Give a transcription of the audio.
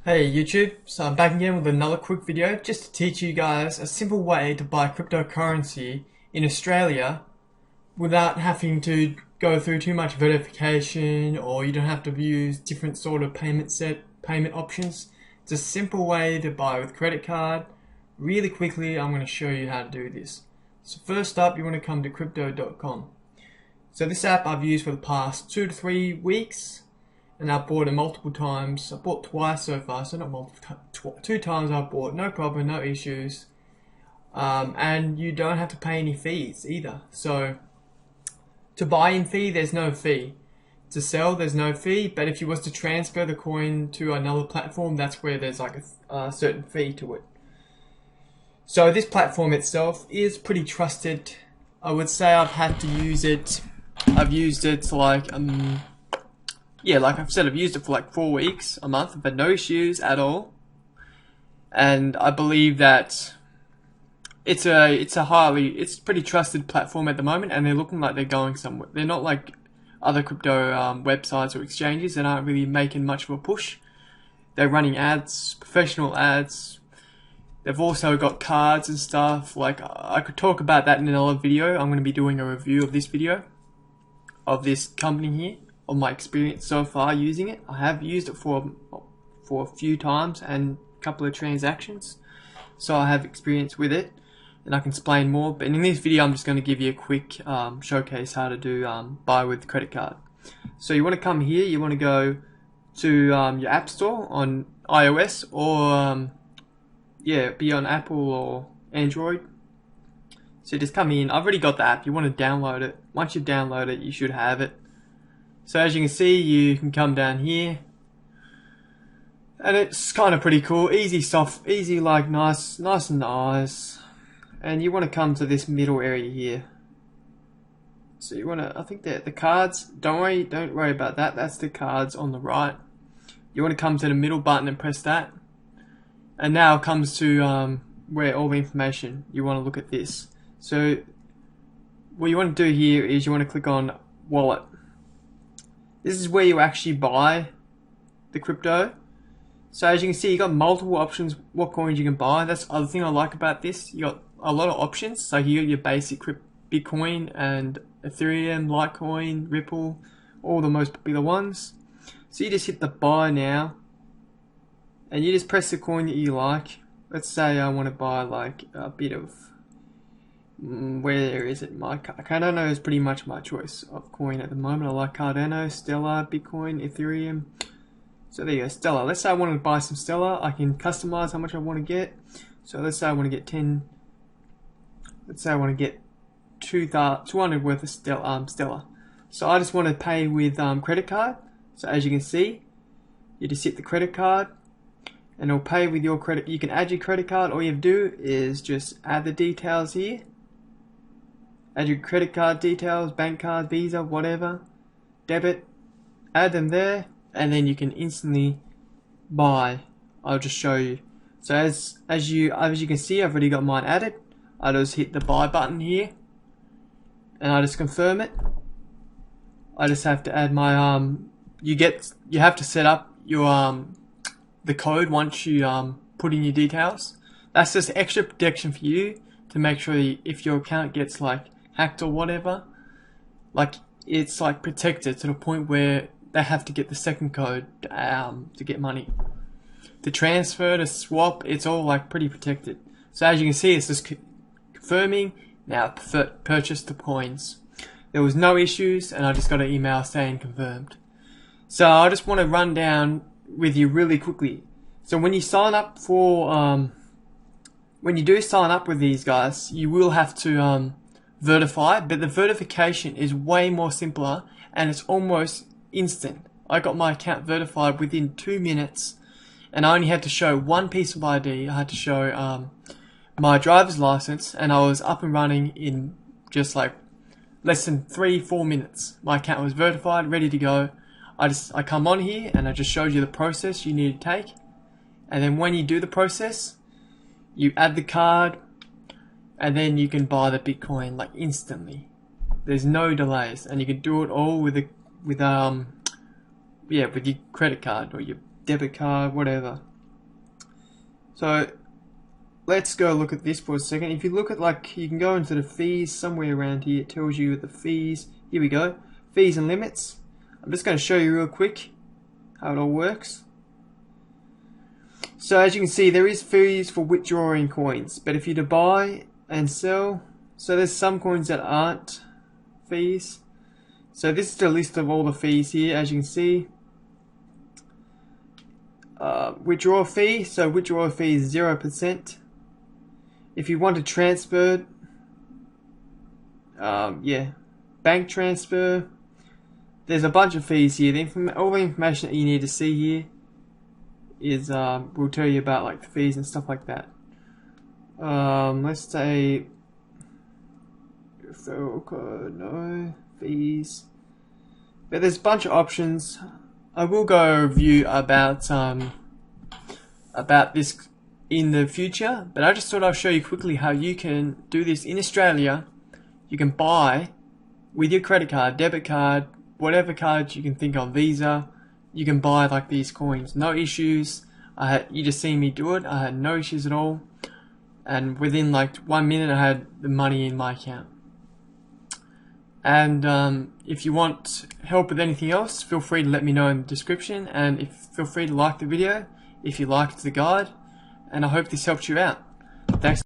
Hey YouTube, so I'm back again with another quick video just to teach you guys a simple way to buy cryptocurrency in Australia without having to go through too much verification, or you don't have to use different sort of payment options. It's a simple way to buy with credit card. Really quickly, I'm going to show you how to do this. So first up, you want to come to crypto.com. So this app I've used for the past 2 to 3 weeks. And I've bought it multiple times. I bought twice so far, so not multiple, 2 times I've bought, no problem, no issues. And you don't have to pay any fees either. So to buy in fee, there's no fee. To sell, there's no fee. But if you was to transfer the coin to another platform, that's where there's like a certain fee to it. So this platform itself is pretty trusted. I would say I've had to use it. I've used it like yeah, like I've said, I've used it for like 4 weeks, a month. I've had no issues at all, and I believe that it's a pretty trusted platform at the moment, and they're looking like they're going somewhere. They're not like other crypto websites or exchanges that aren't really making much of a push. They're running ads, professional ads. They've also got cards and stuff. Like I could talk about that in another video. I'm going to be doing a review of this video of this company here, of my experience so far using it. I have used it for a few times and a couple of transactions, so I have experience with it and I can explain more. But in this video I'm just going to give you a quick showcase how to do buy with credit card. So you want to come here, you want to go to your app store on iOS, or yeah, be on Apple or Android. So just come in. I've already got the app. You want to download it. Once you download it, you should have it. So as you can see, you can come down here, and it's kind of pretty cool, easy, soft, easy, like nice and nice. And you want to come to this middle area here. So you want to, I think that the cards, don't worry about that. That's the cards on the right. You want to come to the middle button and press that. And now it comes to where all the information. You want to look at this. So what you want to do here is you want to click on Wallet. This is where you actually buy the crypto. So as you can see, you got multiple options what coins you can buy. That's the other thing I like about this. You got a lot of options. So you got your basic Bitcoin and Ethereum, Litecoin, Ripple, all the most popular ones. So you just hit the buy now, and you just press the coin that you like. Let's say I want to buy like a bit of, where is it? Cardano is pretty much my choice of coin at the moment. I like Cardano, Stellar, Bitcoin, Ethereum. So there you go, Stellar. Let's say I want to buy some Stellar. I can customize how much I want to get. So let's say I want to get 10. Let's say I want to get 200 worth of Stellar. So I just want to pay with credit card. So as you can see, you just hit the credit card, and it'll pay with your credit. You can add your credit card. All you have to do is just add the details here. Add your credit card details, bank card, Visa, whatever, debit, add them there, and then you can instantly buy. I'll just show you. So as you can see, I've already got mine added. I just hit the buy button here, and I just confirm it. I just have to add my you have to set up your the code once you put in your details. That's just extra protection for you to make sure if your account gets like hacked or whatever, like it's like protected to the point where they have to get the second code to get money. To transfer, to swap, it's all like pretty protected. So as you can see, it's just confirming. Now purchase the coins. There was no issues, and I just got an email saying confirmed. So I just want to run down with you really quickly. So when you sign up for when you do sign up with these guys, you will have to verify, but the verification is way more simpler and it's almost instant. I got my account verified within 2 minutes, and I only had to show one piece of ID. I had to show my driver's license, and I was up and running in just like less than 3-4 minutes. My account was verified, ready to go. I come on here and I just showed you the process you need to take, and then when you do the process, you add the card, and then you can buy the Bitcoin like instantly. There's no delays, and you can do it all with your credit card or your debit card, whatever. So let's go look at this for a second. If you look at, like, you can go into the fees somewhere around here. It tells you the fees. Here we go, fees and limits. I'm just going to show you real quick how it all works. So as you can see, there is fees for withdrawing coins, but if you to buy and sell, so there's some coins that aren't fees. So this is the list of all the fees here, as you can see. Withdrawal fee, so withdrawal fee is 0%. If you want to transfer, bank transfer, there's a bunch of fees here. All the information that you need to see here is will tell you about, like, the fees and stuff like that. Let's say referral code, no fees, but there's a bunch of options. I will go review about this in the future, but I just thought I'd show you quickly how you can do this in Australia. You can buy with your credit card, debit card, whatever cards you can think of, Visa. You can buy, like, these coins, no issues. You just seen me do it. I had no issues at all, and within like 1 minute I had the money in my account. And if you want help with anything else, feel free to let me know in the description, and feel free to like the video if you liked the guide, and I hope this helped you out. Thanks.